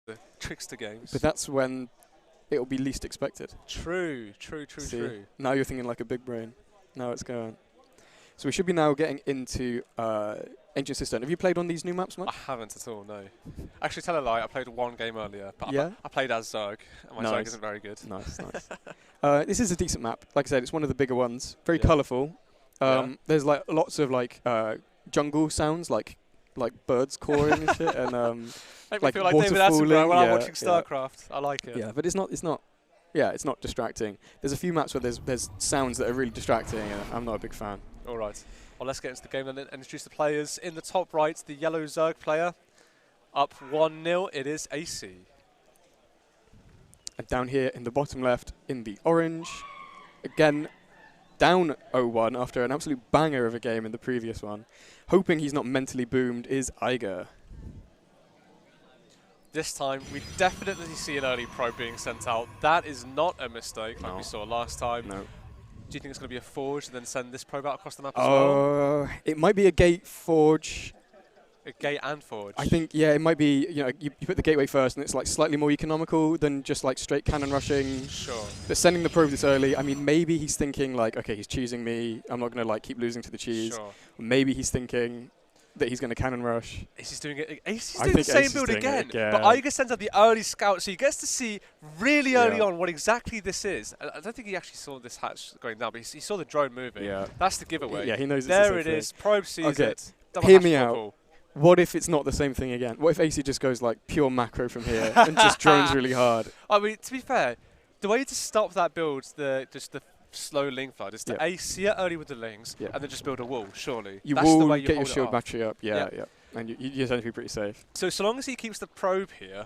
the trickster games. But that's when it'll be least expected. True. Now you're thinking like a big brain. Now it's going. So we should be now getting into Ancient Cistern. Have you played on these new maps much? I haven't at all, no. Actually, tell a lie, I played one game earlier, but yeah? I played as Zerg, and my Zerg isn't very good. Nice. This is a decent map. Like I said, it's one of the bigger ones. Very colourful. There's like lots of like jungle sounds, like birds cawing and shit, and Make like me feel like water David Attenborough falling. when I'm watching Starcraft. I like it. Yeah, but it's not distracting. There's a few maps where there's sounds that are really distracting, and I'm not a big fan. All right. Well, let's get into the game then and introduce the players. In the top right, the yellow Zerg player. Up 1-0, it is Aicy. And down here in the bottom left, in the orange, again, down 0-1 after an absolute banger of a game in the previous one. Hoping he's not mentally boomed is Eiger. This time, we definitely see an early probe being sent out. That is not a mistake like we saw last time. No. Do you think it's going to be a forge and then send this probe out across the map as well? It might be a gate forge. A gate and forge? I think, yeah, it might be, you know, you put the gateway first and it's like slightly more economical than just like straight cannon rushing. Sure. But sending the probe this early, I mean, maybe he's thinking like, okay, he's choosing me. I'm not going to like keep losing to the cheese. Sure. Maybe he's thinking that he's going to cannon rush. Aicy's doing it. Aicy's doing the same build again. But Eiger sends out the early scout, so he gets to see really early on what exactly this is. I don't think he actually saw this hatch going down, but he saw the drone moving. Yeah. That's the giveaway. Yeah, he knows it's there the it same is. Probe sees it. Hear me out. What if it's not the same thing again? What if Aicy just goes like pure macro from here and just drones really hard? I mean, to be fair, the way to stop that build, just the slow ling flood, is to see it early with the lings and then just build a wall, surely. You That's will the way you get your hold shield battery up, yeah. And you're going to be pretty safe. So long as he keeps the probe here,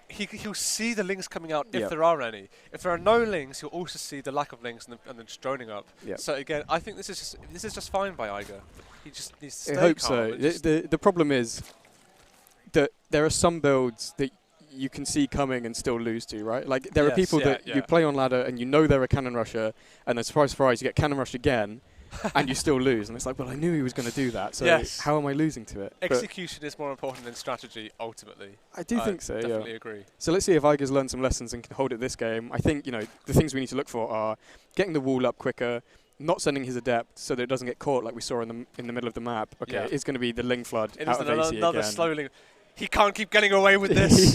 he'll see the lings coming out if there are any. If there are no lings, he'll also see the lack of lings and then just droning up. So again, I think this is just fine by Eiger. He just needs to stay I hope calm. so. The problem is that there are some builds that you can see coming and still lose to, right? Like there are people that you play on ladder and you know they're a cannon rusher, and then surprise, surprise, you get cannon rushed again. And you still lose, and it's like, well, I knew he was going to do that, so how am I losing to it? Execution is more important than strategy, ultimately. I do think so, definitely agree. So let's see if Eiger's learned some lessons and can hold it this game. I think, you know, the things we need to look for are getting the wall up quicker, not sending his adept so that it doesn't get caught like we saw in the middle of the map. Okay, it's going to be the ling flood out of Aicy another again. slow ling. He can't keep getting away with this.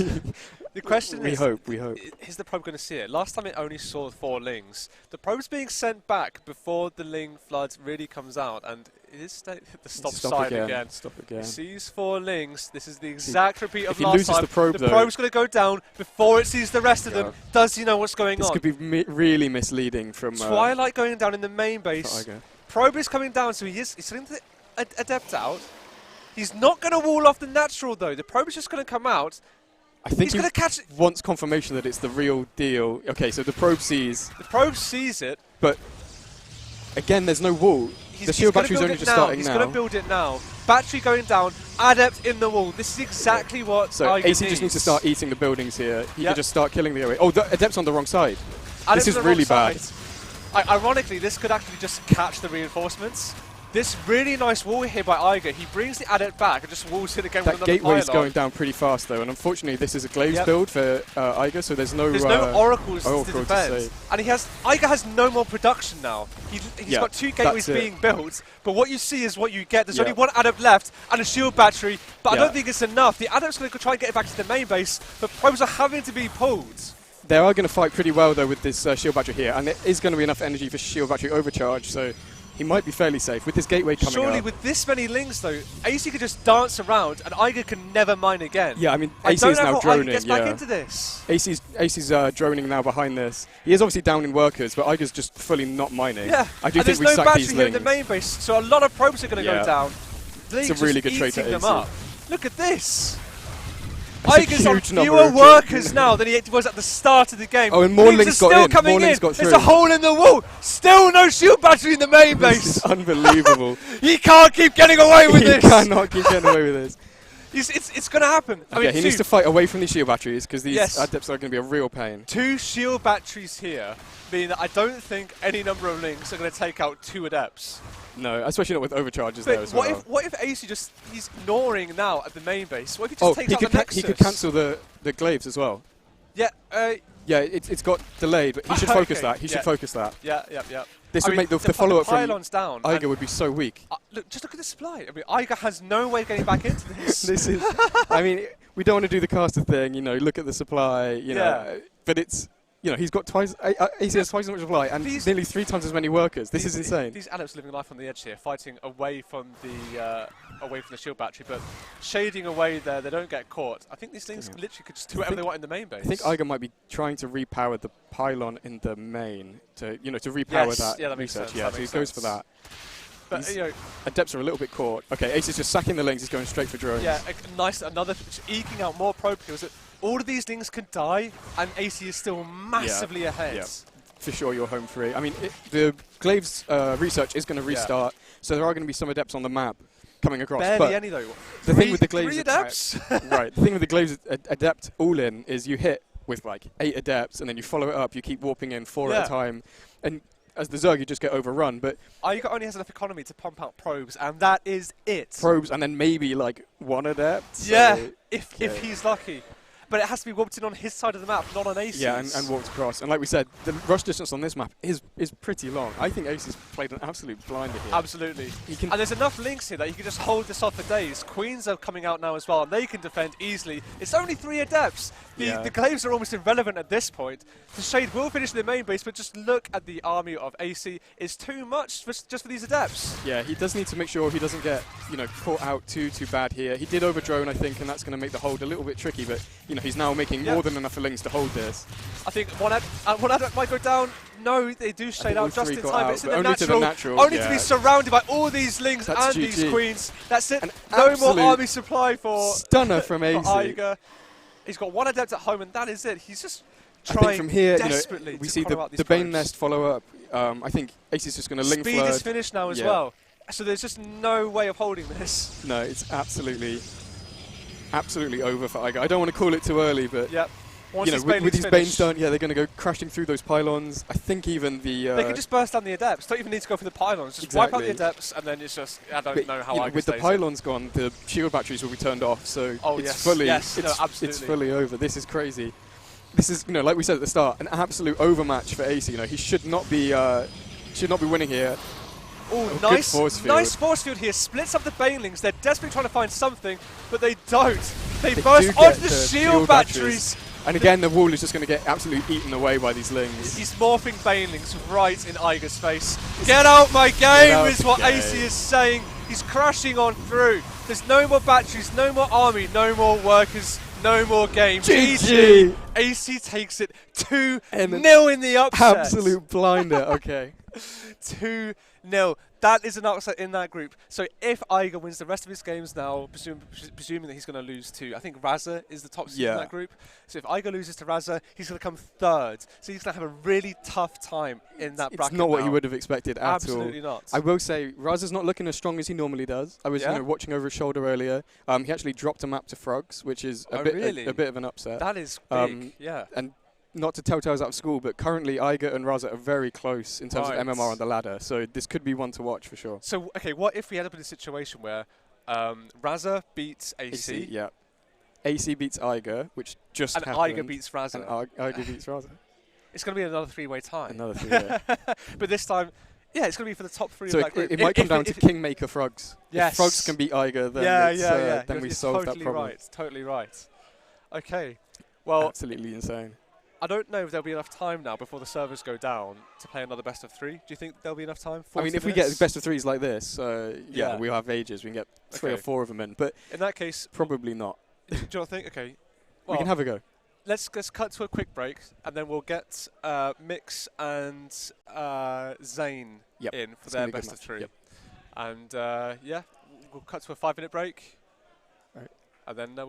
The question is, we hope. Is the probe going to see it? Last time it only saw 4 lings. The probe's being sent back before the ling flood really comes out, and it is the stop sign again. Stop again. It sees 4 lings. This is the exact repeat of last time. If he loses the probe, the probe's going to go down before it sees the rest of them. Does he know what's going on? This could be really misleading from Twilight going down in the main base. Probe is coming down, so he's sending the adept out. He's not going to wall off the natural, though. The probe is just going to come out. I think he's going to catch it. Wants confirmation that it's the real deal. Okay, so the probe sees. The probe sees it. But, again, there's no wall. The shield battery's only just starting now. He's going to build it now. Battery going down. Adept in the wall. This is exactly what So Aicy just needs to start eating the buildings here. He can just start killing the gateway. Oh, the Adept's on the wrong side. This is really bad. Ironically, this could actually just catch the reinforcements. This really nice wall here by Eiger. He brings the adept back and just walls it again with another gateway's going down pretty fast though, and unfortunately this is a glaives build for Eiger, so there's no oracles to defend. And Eiger has no more production now. He's got 2 gateways being built, but what you see is what you get. There's only 1 adept left and a shield battery, but I don't think it's enough. The adept's going to try and get it back to the main base, but probes are having to be pulled. They are going to fight pretty well though with this shield battery here, and there is going to be enough energy for shield battery overcharge, so he might be fairly safe with this gateway coming Surely up. with this many lings though, Aicy could just dance around and Eiger can never mine again. Yeah, I mean, Aicy is now droning. Eiger gets back into this. Aicy's droning now behind this. He is obviously down in workers, but Eiger's just fully not mining. Yeah, I do think we there's no sack these battery here in lings. the main base, so a lot of probes are going to go down. It's a really good trade to them Aicy. up. Look at this. That's Eiger's on fewer workers now than he was at the start of the game. Oh, and more links got in. More links got through. There's a hole in the wall. Still no shield battery in the main base. This is unbelievable. He can't keep getting away with this. He cannot keep getting away with this. It's going to happen. I mean, he needs to fight away from these shield batteries because these adepts are going to be a real pain. 2 shield batteries here mean that I don't think any number of links are going to take out 2 adepts. No, especially not with overcharges there as what if Aicy he's ignoring now at the main base? What if he just takes out the Nexus? He could cancel the the glaives as well. Yeah. Yeah, it's got delayed, but he should focus that. He should focus that. Yeah. This would make the follow-up from down. Eiger would be so weak. Just look at the supply. I mean, Eiger has no way of getting back into this. This is. I mean, we don't want to do the caster thing. You know, look at the supply. You know, but it's. You know, he's got twice. Aicy has twice as much supply and nearly 3 times as many workers. This is insane. These adepts living life on the edge here, fighting away from the shield battery, but shading away there. They don't get caught. I think these things literally could just do whatever they want in the main base. I think Eiger might be trying to repower the pylon in the main to repower that. Yeah, that makes research. sense. Yeah, so he goes for that. But Adepts are a little bit caught. Okay, Aicy's just sacking the links. He's going straight for drones. Yeah, nice. Another eking out more probe kills. All of these things can die, and Aicy is still massively ahead. Yeah. For sure, you're home free. I mean, the Glaives research is going to restart, so there are going to be some adepts on the map coming across. Barely any, though. The thing with the Glaives... 3 adepts? Right. The thing with the Glaives adept all-in is you hit with, like, 8 adepts, and then you follow it up. You keep warping in 4 at a time. And as the Zerg, you just get overrun. But Eiger only has enough economy to pump out probes, and that is it. Probes, and then maybe, like, 1 adept. Yeah, so if he's lucky. But it has to be warped in on his side of the map, not on Aicy's. Yeah, and walked across. And like we said, the rush distance on this map is pretty long. I think Aicy's played an absolute blinder here. Absolutely. And there's enough links here that you can just hold this off for days. Queens are coming out now as well, and they can defend easily. It's only 3 adepts. The Glaives are almost irrelevant at this point. The Shade will finish in the main base, but just look at the army of Aicy. It's too much just for these adepts. Yeah, he does need to make sure he doesn't get caught out too bad here. He did over-drone, I think, and that's going to make the hold a little bit tricky, but he's now making more than enough links to hold this. I think one adept might go down. No, they do shade out just in time, but it's in the only natural. To the natural. Only to be surrounded by all these links and these queens. That's it. No more army supply for stunner from Aicy. Eiger. He's got 1 adept at home, and that is it. He's just trying from here, desperately we to see the Bane Nest follow up. I think Aicy's just going to link Speed flood. is finished now as well. So there's just no way of holding this. No, it's absolutely over for Eiger. I don't want to call it too early, but with these Banes done, they're going to go crashing through those pylons. I think even the... they can just burst down the adepts. Don't even need to go for the pylons. Just wipe out the adepts, and then it's just... I don't know how Eiger with the pylons gone, the shield batteries will be turned off, so it's fully over. This is crazy. This is, like we said at the start, an absolute overmatch for Aicy. He should not be winning here. Oh, nice force field here. Splits up the Banelings. They're desperately trying to find something, but they don't. They burst onto the shield batteries. And again, the wall is just going to get absolutely eaten away by these lings. He's morphing Banelings right in Eiger's face. Get out my game is what Aicy is saying. He's crashing on through. There's no more batteries, no more army, no more workers, no more game. GG! Aicy takes it 2-0 in the upset. Absolute blinder, okay. 2-0. That is an upset in that group. So if Eiger wins the rest of his games now, presuming that he's going to lose to, I think Raza is the top seed in that group. So if Eiger loses to Raza, he's going to come 3rd. So he's going to have a really tough time in that bracket. It's not what he would have expected at all. Absolutely not. I will say, Raza's not looking as strong as he normally does. I was watching over his shoulder earlier. He actually dropped a map to Frogs, which is a bit of an upset. That is big, And not to tell tales out of school, but currently Eiger and Raza are very close in terms of MMR on the ladder, so this could be one to watch for sure. So, okay, what if we end up in a situation where Raza beats Aicy? Yeah. Aicy beats Eiger, which just happened. And Eiger beats Raza. And Eiger beets Raza. It's going to be another 3-way tie. Another 3-way. But this time, it's going to be for the top 3 so of that group. It might come down to Kingmaker Frogs. Yes. If Frogs can beat Eiger, then then we solve that problem. Totally right. Okay. Well, absolutely insane. I don't know if there'll be enough time now before the servers go down to play another best of 3. Do you think there'll be enough time? I mean, if we get best of 3s like this, we'll have ages. We can get 3 or 4 of them in. But in that case, probably not. Do you not think? Okay. Well, we can have a go. Let's cut to a quick break, and then we'll get Mix and Zane in for their best of 3. Yep. And we'll cut to a 5-minute break. Right. And then we'll